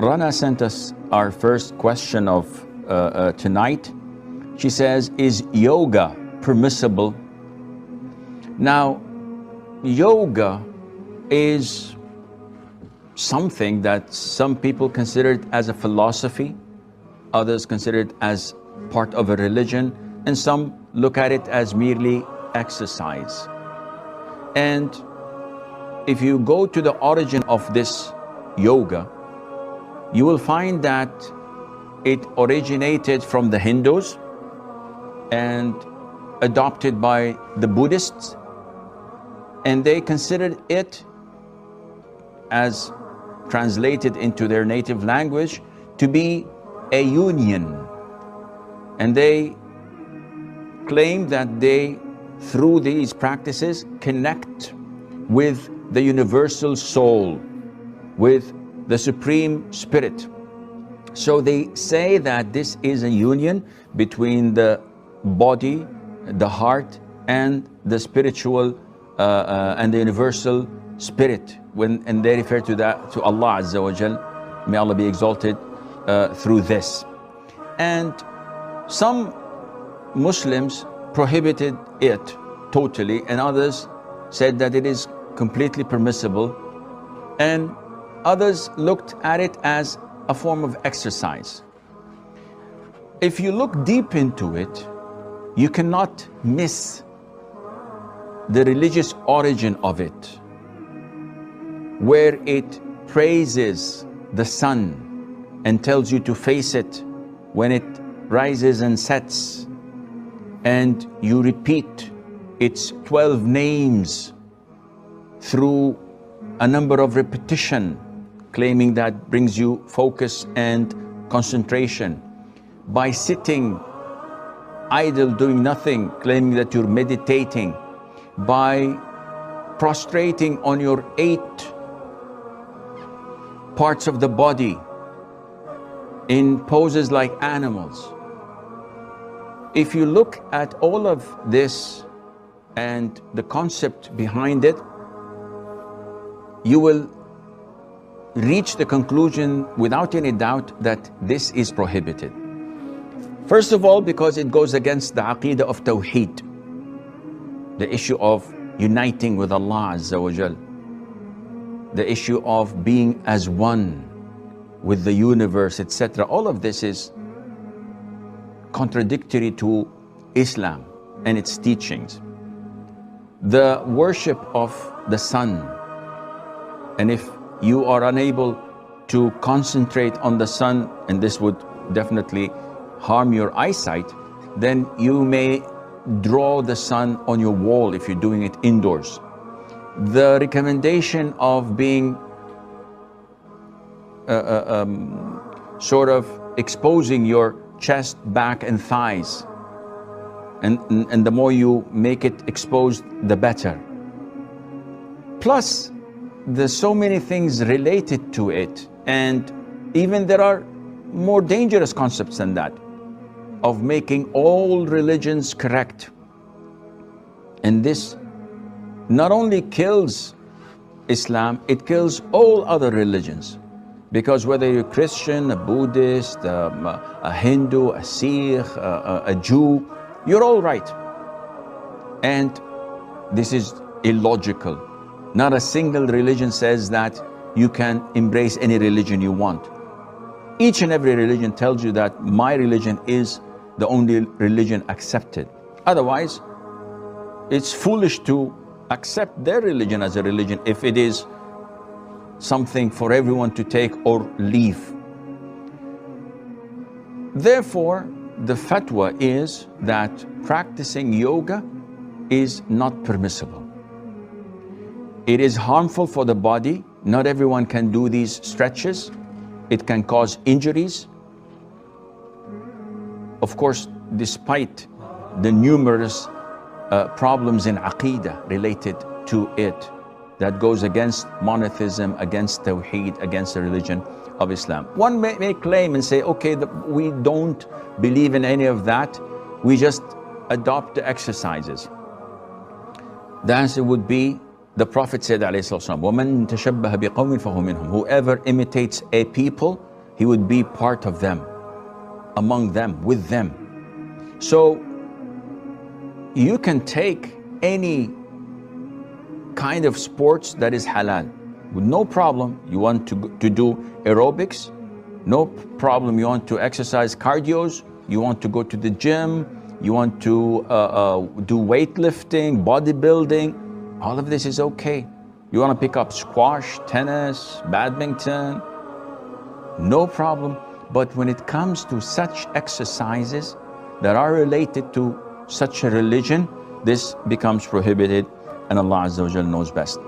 Rana sent us our first question of tonight. She says, is yoga permissible? Now, yoga is something that some people consider it as a philosophy, others consider it as part of a religion, and some look at it as merely exercise. And if you go to the origin of this yoga, you will find that it originated from the Hindus and adopted by the Buddhists, and they considered it, as translated into their native language, to be a union. And they claim that they, through these practices, connect with the universal soul, with the Supreme Spirit. So they say that this is a union between the body, the heart, and the spiritual and the universal spirit. And they refer to that, to Allah Azza wa Jal. May Allah be exalted through this. And some Muslims prohibited it totally, and others said that it is completely permissible, and others looked at it as a form of exercise. If you look deep into it, you cannot miss the religious origin of it, where it praises the sun and tells you to face it when it rises and sets, and you repeat its 12 names through a number of repetition, claiming that brings you focus and concentration. By sitting idle doing nothing, claiming that you're meditating. By prostrating on your 8 parts of the body in poses like animals. If you look at all of this and the concept behind it, you will reach the conclusion without any doubt that this is prohibited. First of all, because it goes against the aqidah of Tawheed, the issue of uniting with Allah Azza wa Jal, the issue of being as one with the universe, etc. All of this is contradictory to Islam and its teachings. The worship of the sun, and if you are unable to concentrate on the sun, and this would definitely harm your eyesight, then you may draw the sun on your wall if you're doing it indoors. The recommendation of being sort of exposing your chest, back and thighs, and the more you make it exposed, the better. Plus, there's so many things related to it, and even there are more dangerous concepts than that, of making all religions correct. And this not only kills Islam, it kills all other religions. Because whether you're Christian, a Buddhist, a Hindu, a Sikh, a Jew, you're all right. And this is illogical. Not a single religion says that you can embrace any religion you want. Each and every religion tells you that my religion is the only religion accepted. Otherwise, it's foolish to accept their religion as a religion if it is something for everyone to take or leave. Therefore, the fatwa is that practicing yoga is not permissible. It is harmful for the body. Not everyone can do these stretches. It can cause injuries. Of course, despite the numerous problems in aqidah related to it, that goes against monotheism, against Tawheed, against the religion of Islam. One may claim and say, okay, we don't believe in any of that, we just adopt the exercises. The answer would be, the Prophet said, وَمَن تَشَبَّهَ بِقَوْمٍ فَهُوَ مِنْهُمْ. Whoever imitates a people, he would be part of them, among them, with them. So you can take any kind of sports that is halal with no problem. You want to do aerobics, no problem. You want to exercise cardios, you want to go to the gym, you want to do weightlifting, bodybuilding, all of this is okay. You want to pick up squash, tennis, badminton, no problem. But when it comes to such exercises that are related to such a religion, this becomes prohibited, and Allah Azza wa Jalla knows best.